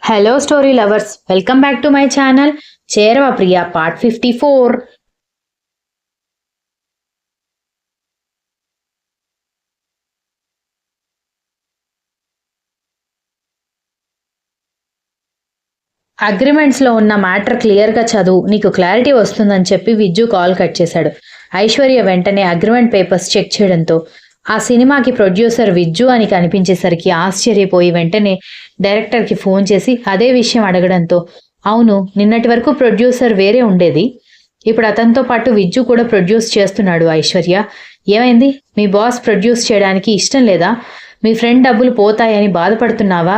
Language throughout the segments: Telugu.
Hello story lovers, welcome back to my channel చేరవ ప్రియ పార్ట్ 54. అగ్రిమెంట్స్లో ఉన్న మ్యాటర్ క్లియర్గా చదువు, నీకు క్లారిటీ వస్తుందని చెప్పి విజ్జు కాల్ కట్ చేశాడు. ఐశ్వర్య వెంటనే అగ్రిమెంట్ పేపర్స్ చెక్ చేయడంతో ఆ సినిమాకి ప్రొడ్యూసర్ విజ్జు అని కనిపించేసరికి ఆశ్చర్యపోయి వెంటనే డైరెక్టర్కి ఫోన్ చేసి అదే విషయం అడగడంతో, అవును, నిన్నటి వరకు ప్రొడ్యూసర్ వేరే ఉండేది, ఇప్పుడు అతనితో పాటు విజ్జు కూడా ప్రొడ్యూస్ చేస్తున్నాడు. ఐశ్వర్య, ఏమైంది? మీ బాస్ ప్రొడ్యూస్ చేయడానికి ఇష్టం లేదా? మీ ఫ్రెండ్ డబ్బులు పోతాయని బాధపడుతున్నావా?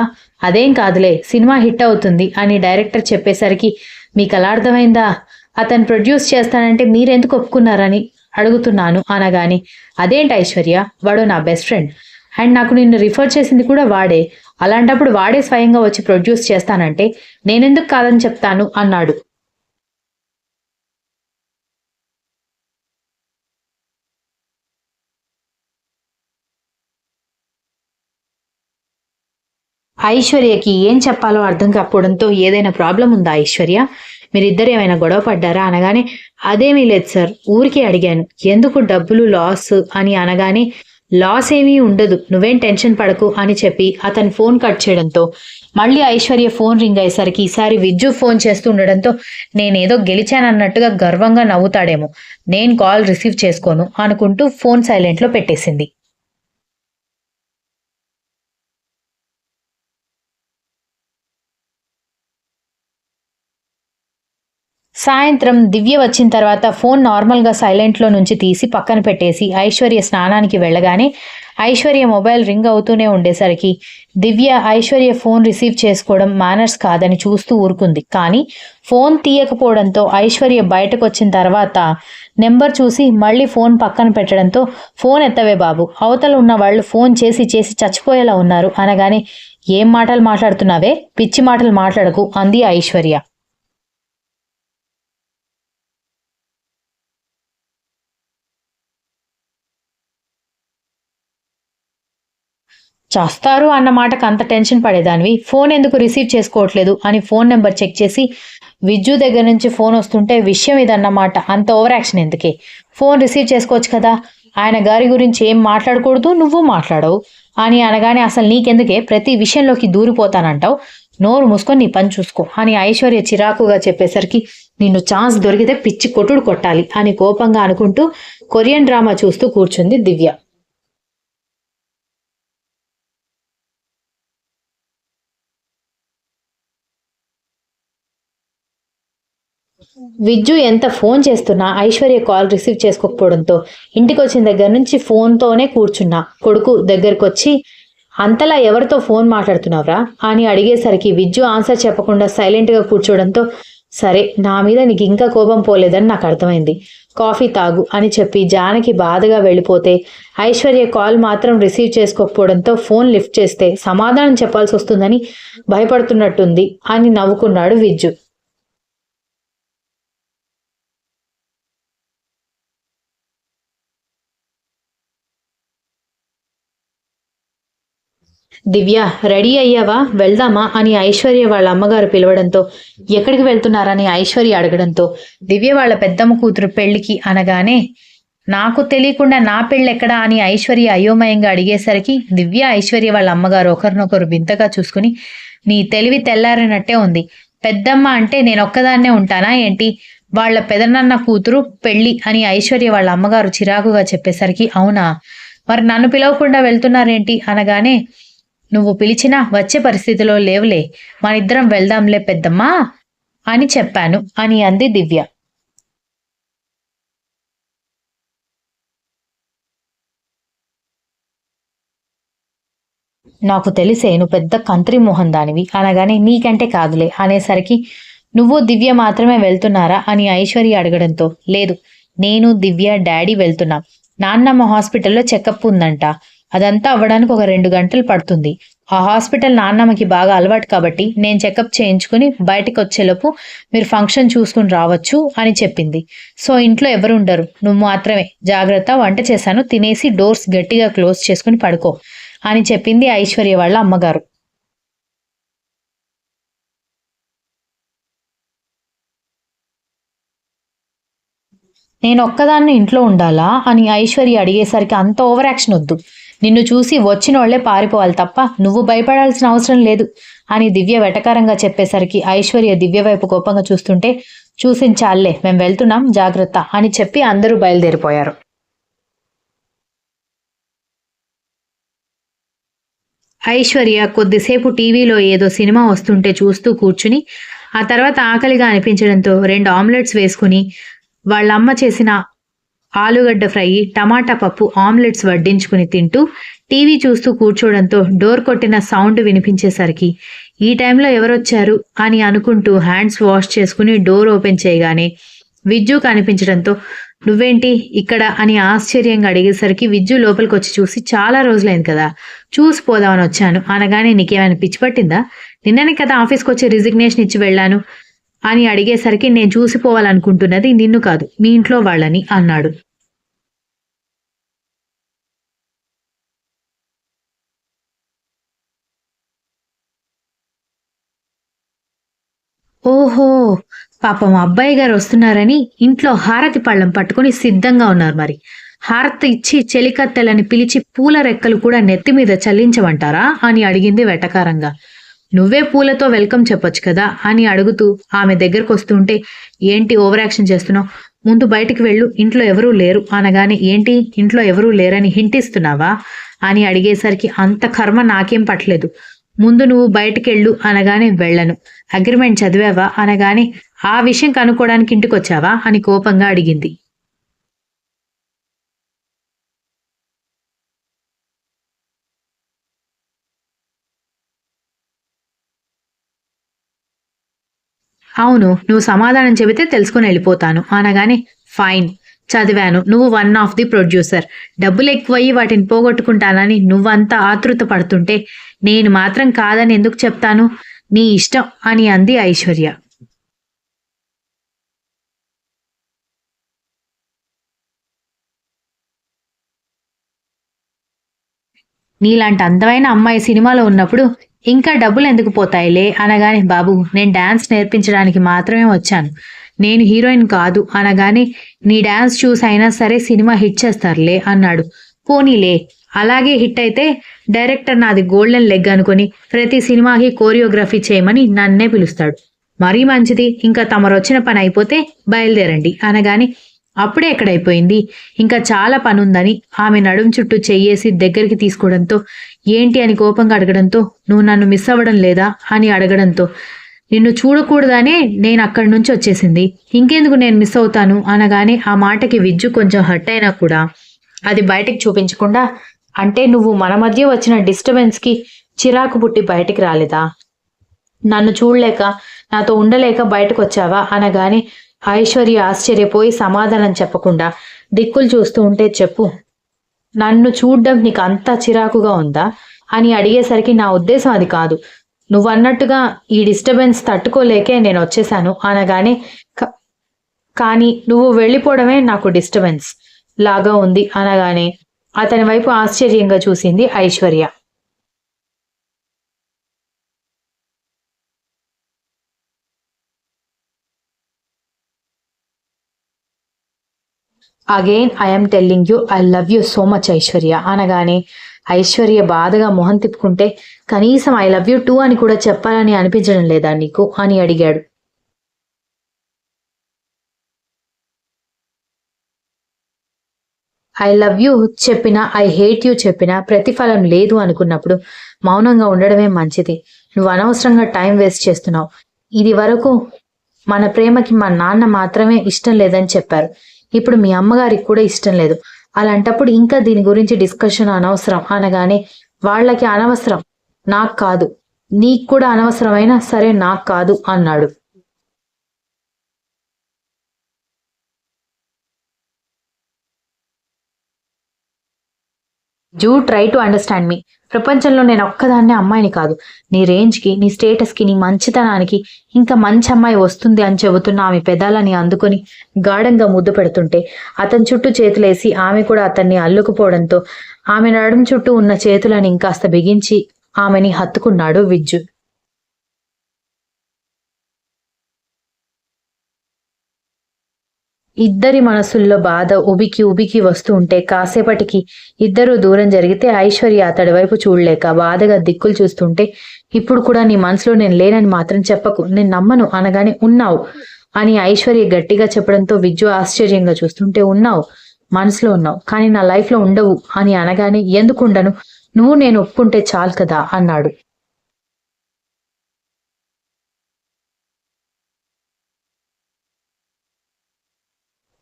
అదేం కాదులే, సినిమా హిట్ అవుతుంది అని డైరెక్టర్ చెప్పేసరికి మీకు అలా అర్థమైందా? అతను ప్రొడ్యూస్ చేస్తానంటే మీరెందుకు ఒప్పుకున్నారని అడుగుతున్నాను అనగాని, అదేంటి ఐశ్వర్య, వాడు నా బెస్ట్ ఫ్రెండ్ అండ్ నాకు నిన్ను రిఫర్ చేసింది కూడా వాడే, అలాంటప్పుడు వాడే స్వయంగా వచ్చి ప్రొడ్యూస్ చేస్తానంటే నేనెందుకు కాదని చెప్తాను అన్నాడు. ఐశ్వర్యకి ఏం చెప్పాలో అర్థం కాకపోవడంతో, ఏదైనా ప్రాబ్లం ఉందా ఐశ్వర్య? మీరిద్దరు ఏమైనా గొడవ పడ్డారా అనగానే, అదేమీ లేదు సార్, ఊరికే అడిగాను, ఎందుకు డబ్బులు లాస్ అని అనగానే, లాస్ ఏమీ ఉండదు, నువ్వేం టెన్షన్ పడకు అని చెప్పి అతను ఫోన్ కట్ చేయడంతో మళ్ళీ ఐశ్వర్య ఫోన్ రింగ్ అయ్యేసరికి ఈసారి విజ్జు ఫోన్ చేస్తూ ఉండడంతో, నేనేదో గెలిచానన్నట్టుగా గర్వంగా నవ్వుతాడేమో, నేను కాల్ రిసీవ్ చేసుకోను అనుకుంటూ ఫోన్ సైలెంట్లో పెట్టేసింది. సాయంత్రం దివ్య వచ్చిన తర్వాత ఫోన్ నార్మల్గా సైలెంట్లో నుంచి తీసి పక్కన పెట్టేసి ఐశ్వర్య స్నానానికి వెళ్ళగానే ఐశ్వర్య మొబైల్ రింగ్ అవుతూనే ఉండేసరికి దివ్య ఐశ్వర్య ఫోన్ రిసీవ్ చేసుకోవడం మేనర్స్ కాదని చూస్తూ ఊరుకుంది. కానీ ఫోన్ తీయకపోవడంతో ఐశ్వర్య బయటకు వచ్చిన తర్వాత నెంబర్ చూసి మళ్ళీ ఫోన్ పక్కన పెట్టడంతో, ఫోన్ ఎత్తవే బాబు, అవతల ఉన్న వాళ్ళు ఫోన్ చేసి చేసి చచ్చిపోయేలా ఉన్నారు అనగానే, ఏం మాటలు మాట్లాడుతున్నావే, పిచ్చి మాటలు మాట్లాడకు అంది ఐశ్వర్య. చేస్తారు అన్న మాటకు అంత టెన్షన్ పడేదానివి, ఫోన్ ఎందుకు రిసీవ్ చేసుకోవట్లేదు అని ఫోన్ నెంబర్ చెక్ చేసి, విజ్జు దగ్గర నుంచి ఫోన్ వస్తుంటే విషయం ఇదన్నమాట, అంత ఓవర్ యాక్షన్ ఎందుకే, ఫోన్ రిసీవ్ చేసుకోవచ్చు కదా, ఆయన గారి గురించి ఏం మాట్లాడకూడదు, నువ్వు మాట్లాడవు అని అనగానే, అసలు నీకెందుకే ప్రతి విషయంలోకి దూరిపోతానంటావు, నోరు మూసుకొని నీ పని చూసుకో అని ఐశ్వర్య చిరాకుగా చెప్పేసరికి, నిన్ను ఛాన్స్ దొరికితే పిచ్చి కొట్టుడు కొట్టాలి అని కోపంగా అనుకుంటూ కొరియన్ డ్రామా చూస్తూ కూర్చుంది దివ్య. విజ్జు ఎంత ఫోన్ చేస్తున్నా ఐశ్వర్య కాల్ రిసీవ్ చేసుకోకపోవడంతో ఇంటికి వచ్చిన దగ్గర నుంచి ఫోన్తోనే కూర్చున్నా. కొడుకు దగ్గరకు వచ్చి, అంతలా ఎవరితో ఫోన్ మాట్లాడుతున్నావురా అని అడిగేసరికి విజ్జు ఆన్సర్ చెప్పకుండా సైలెంట్గా కూర్చోవడంతో, సరే, నా మీద నీకు ఇంకా కోపం పోలేదని నాకు అర్థమైంది, కాఫీ తాగు అని చెప్పి జానకి బాధగా వెళ్ళిపోతే ఐశ్వర్య కాల్ మాత్రం రిసీవ్ చేసుకోకపోవడంతో ఫోన్ లిఫ్ట్ చేస్తే సమాధానం చెప్పాల్సి వస్తుందని భయపడుతున్నట్టుంది అని నవ్వుకున్నాడు విజ్జు. దివ్య, రెడీ అయ్యావా, వెళ్దామా అని ఐశ్వర్య వాళ్ళ అమ్మగారు పిలవడంతో, ఎక్కడికి వెళ్తున్నారని ఐశ్వర్య అడగడంతో, దివ్య వాళ్ళ పెద్దమ్మ కూతురు పెళ్లికి అనగానే, నాకు తెలియకుండా నా పెళ్ళెక్కడా అని ఐశ్వర్య అయోమయంగా అడిగేసరికి దివ్య ఐశ్వర్య వాళ్ళ అమ్మగారు ఒకరినొకరు వింతగా చూసుకుని, నీ తెలివి తెల్లారినట్టే ఉంది, పెద్దమ్మ అంటే నేనొక్కదాన్నే ఉంటానా ఏంటి, వాళ్ళ పెదనాన్న కూతురు పెళ్లి అని ఐశ్వర్య వాళ్ళ అమ్మగారు చిరాకుగా చెప్పేసరికి, అవునా, మరి నన్ను పిలవకుండా వెళ్తున్నారేంటి అనగానే, నువ్వు పిలిచినా వచ్చే పరిస్థితిలో లేవులే, మనిద్దరం వెళ్దాంలే పెద్దమ్మా అని చెప్పాను అని అంది దివ్య. నాకు తెలిసే నువ్వు పెద్ద కంత్రి మోహన్ దానివి అనగానే, నీకంటే కాదులే అనేసరికి, నువ్వు దివ్య మాత్రమే వెళ్తున్నారా అని ఐశ్వర్య అడగడంతో, లేదు, నేను దివ్య డాడీ వెళ్తున్నాం, నాన్నమ్మ హాస్పిటల్లో చెకప్ ఉందంట, అదంతా అవ్వడానికి ఒక 2 గంటలు పడుతుంది, ఆ హాస్పిటల్ నాన్నమ్మకి బాగా అలవాటు కాబట్టి నేను చెకప్ చేయించుకుని బయటకు వచ్చేలోపు మీరు ఫంక్షన్ చూసుకుని రావచ్చు అని చెప్పింది. సో ఇంట్లో ఎవరు ఉండరు, నువ్వు మాత్రమే, జాగ్రత్త, వంట చేశాను, తినేసి డోర్స్ గట్టిగా క్లోజ్ చేసుకుని పడుకో అని చెప్పింది ఐశ్వర్య వాళ్ళ అమ్మగారు. నేను ఒక్కదాన్ని ఇంట్లో ఉండాలా అని ఐశ్వర్య అడిగేసరికి అంత ఓవర్ యాక్షన్ వద్దు. నిన్ను చూసి వచ్చినోళ్లే పారిపోవాలి తప్ప నువ్వు భయపడాల్సిన అవసరం లేదు అని దివ్య వెటకారంగా చెప్పేసరికి ఐశ్వర్య దివ్య వైపు కోపంగా చూస్తుంటే చూసించాలే మేం వెళ్తున్నాం జాగ్రత్త అని చెప్పి అందరూ బయలుదేరిపోయారు. ఐశ్వర్య కొద్దిసేపు టీవీలో ఏదో సినిమా వస్తుంటే చూస్తూ కూర్చుని ఆ తర్వాత ఆకలిగా అనిపించడంతో 2 ఆమ్లెట్స్ వేసుకుని వాళ్ళమ్మ చేసిన ఆలుగడ్డ ఫ్రై, టమాటా పప్పు ఆమ్లెట్స్ వడ్డించుకుని తింటూ టీవీ చూస్తూ కూర్చోవడంతో డోర్ కొట్టిన సౌండ్ వినిపించేసరికి ఈ టైంలో ఎవరొచ్చారు అని అనుకుంటూ హ్యాండ్స్ వాష్ చేసుకుని డోర్ ఓపెన్ చేయగానే విజ్జు కనిపించడంతో నువ్వేంటి ఇక్కడ అని ఆశ్చర్యంగా అడిగేసరికి విజ్జు లోపలికి వచ్చి చూసి చాలా రోజులైంది కదా చూసి పోదామని వచ్చాను అనగానే నీకేమైనా పిచ్చి పట్టిందా? నిన్ననే కదా ఆఫీస్కి వచ్చి రిజిగ్నేషన్ ఇచ్చి వెళ్ళాను అని అడిగేసరికి నేను చూసిపోవాలనుకుంటున్నది నిన్ను కాదు మీ ఇంట్లో వాళ్ళని అన్నాడు. ఓహో! పాపం అబ్బాయి గారు వస్తున్నారని ఇంట్లో హారతి పళ్ళెం పట్టుకుని సిద్ధంగా ఉన్నారు మరి. హారతి ఇచ్చి చెలికత్తెలని పిలిచి పూల రెక్కలు కూడా నెత్తి మీద చల్లించమంటారా అని అడిగింది వెటకారంగా. నువ్వే పూలతో వెల్కమ్ చెప్పొచ్చు కదా అని అడుగుతూ ఆమె దగ్గరకొస్తుంటే ఏంటి ఓవర్ యాక్షన్ చేస్తున్నావు? ముందు బయటికి వెళ్ళు ఇంట్లో ఎవరూ లేరు అనగానే ఏంటి ఇంట్లో ఎవరూ లేరని హింటిస్తున్నావా అని అడిగేసరికి అంత కర్మ నాకేం పట్టలేదు. ముందు నువ్వు బయటికెళ్ళు అనగానే వెళ్ళను. అగ్రిమెంట్ చదివావా అనగానే ఆ విషయం కనుక్కోవడానికి ఇంటికొచ్చావా అని కోపంగా అడిగింది. అవును నువ్వు సమాధానం చెబితే తెలుసుకుని వెళ్ళిపోతాను అనగానే ఫైన్ చదివాను నువ్వు వన్ ఆఫ్ ది ప్రొడ్యూసర్ డబ్బులు ఎక్కువయ్యి వాటిని పోగొట్టుకుంటానని నువ్వంతా ఆతృత పడుతుంటే నేను మాత్రం కాదని ఎందుకు చెప్తాను నీ ఇష్టం అని అంది ఐశ్వర్య. నీలాంటి అందమైన అమ్మాయి సినిమాలో ఉన్నప్పుడు ఇంకా డబ్బులు ఎందుకు పోతాయిలే అనగానే బాబు నేను డాన్స్ నేర్పించడానికి మాత్రమే వచ్చాను నేను హీరోయిన్ కాదు అనగానే నీ డాన్స్ చూసి అయినా సరే సినిమా హిట్ చేస్తారులే అన్నాడు. పోనీలే అలాగే హిట్ అయితే డైరెక్టర్ నాది గోల్డెన్ లెగ్ అనుకుని ప్రతి సినిమాకి కోరియోగ్రఫీ చేయమని నన్నే పిలుస్తాడు. మరీ మంచిది ఇంకా తమరొచ్చిన పని అయిపోతే బయలుదేరండి అనగానే అప్పుడే ఎక్కడైపోయింది ఇంకా చాలా పనుందని ఆమె నడుం చుట్టూ చెయ్యేసి దగ్గరికి తీసుకోవడంతో ఏంటి అని కోపంగా అడగడంతో నువ్వు నన్ను మిస్ అవ్వడం లేదా అని అడగడంతో నిన్ను చూడకూడదనే నేను అక్కడి నుంచి వచ్చేసింది ఇంకెందుకు నేను మిస్ అవుతాను అనగానే ఆ మాటకి విజ్జు కొంచెం హర్ట్ అయినా కూడా అది బయటకు చూపించకుండా అంటే నువ్వు మన మధ్య వచ్చిన డిస్టర్బెన్స్కి చిరాకు పుట్టి బయటికి రాలేదా నన్ను చూడలేక నాతో ఉండలేక బయటకు వచ్చావా అనగానే ఐశ్వర్య ఆశ్చర్యపోయి సమాధానం చెప్పకుండా దిక్కులు చూస్తూ ఉంటే చెప్పు నన్ను చూడ్డం నీకు అంతా చిరాకుగా ఉందా అని అడిగేసరికి నా ఉద్దేశం అది కాదు నువ్వన్నట్టుగా ఈ డిస్టర్బెన్స్ తట్టుకోలేకే నేను వచ్చేసాను అనగానే కానీ నువ్వు వెళ్ళిపోవడమే నాకు డిస్టర్బెన్స్ లాగా ఉంది అనగానే అతని వైపు ఆశ్చర్యంగా చూసింది Aishwarya. Again I'm telling you I love you so much Aishwarya అనగానే ఐశ్వర్య బాధగా మొహం తిప్పుకుంటే కనీసం ఐ లవ్ యూ టూ అని కూడా చెప్పాలని అనిపించడం లేదా నీకు అని అడిగాడు. ఐ లవ్ యూ చెప్పినా ఐ హేట్ యూ చెప్పినా ప్రతిఫలం లేదు అనుకున్నప్పుడు మౌనంగా ఉండడమే మంచిది. నువ్వు అనవసరంగా టైం వేస్ట్ చేస్తున్నావు. ఇది వరకు మన ప్రేమకి మా నాన్న మాత్రమే ఇష్టం లేదని చెప్పారు. ఇప్పుడు మీ అమ్మగారికి కూడా ఇష్టం లేదు. అలాంటప్పుడు ఇంకా దీని గురించి డిస్కషన్ అనవసరం అనగానే వాళ్ళకి అనవసరం నాకు కాదు నీకు కూడా అనవసరమైనా సరే నాకు కాదు అన్నాడు. జూ ట్రై టు అండర్స్టాండ్ మీ ప్రపంచంలో నేను ఒక్కదాన్నే అమ్మాయిని కాదు నీ రేంజ్కి నీ స్టేటస్కి నీ మంచితనానికి ఇంకా మంచి అమ్మాయి వస్తుంది అని చెబుతున్న ఆమె పెదాలని అందుకొని గాఢంగా ముద్దు పెడుతుంటే అతని చుట్టూ చేతులేసి ఆమె కూడా అతన్ని అల్లుకుపోవడంతో ఆమె నడుం చుట్టూ ఉన్న చేతులని ఇంకాస్త బిగించి ఆమెని హత్తుకున్నాడు విజ్జు. ఇద్దరి మనసుల్లో బాధ ఉబికి ఉబికి వస్తూ ఉంటే కాసేపటికి ఇద్దరూ దూరం జరిగితే ఐశ్వర్య అతడి వైపు చూడలేక బాధగా దిక్కులు చూస్తుంటే, ఇప్పుడు కూడా నీ మనసులో నేను లేనని మాత్రం చెప్పకు, నేను నమ్మను అనగానే ఉన్నావు అని ఐశ్వర్య గట్టిగా చెప్పడంతో విజ్జు ఆశ్చర్యంగా చూస్తుంటే, ఉన్నావు, మనసులో ఉన్నావు, కానీ నా లైఫ్ లో ఉండవు అని అనగానే, ఎందుకు ఉండను, నువ్వు నేను ఒప్పుకుంటే చాలు కదా అన్నాడు.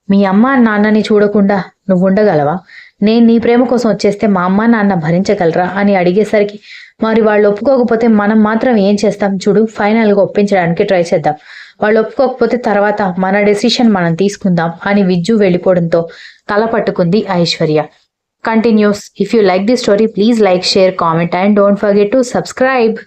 మీ అమ్మ నాన్నని చూడకుండా నువ్వు ఉండగలవా? నేను నీ ప్రేమ కోసం వచ్చేస్తే మా అమ్మ నాన్న భరించగలరా అని అడిగేసరికి, మరి వాళ్ళు ఒప్పుకోకపోతే మనం మాత్రం ఏం చేస్తాం చూడు, ఫైనల్గా ఒప్పించడానికి ట్రై చేద్దాం, వాళ్ళు ఒప్పుకోకపోతే తర్వాత మన డెసిషన్ మనం తీసుకుందాం అని విజ్జు వెళ్ళిపోవడంతో తల పట్టుకుంది Aishwarya. Continuous. If you like the story please like, share, comment and don't forget to subscribe.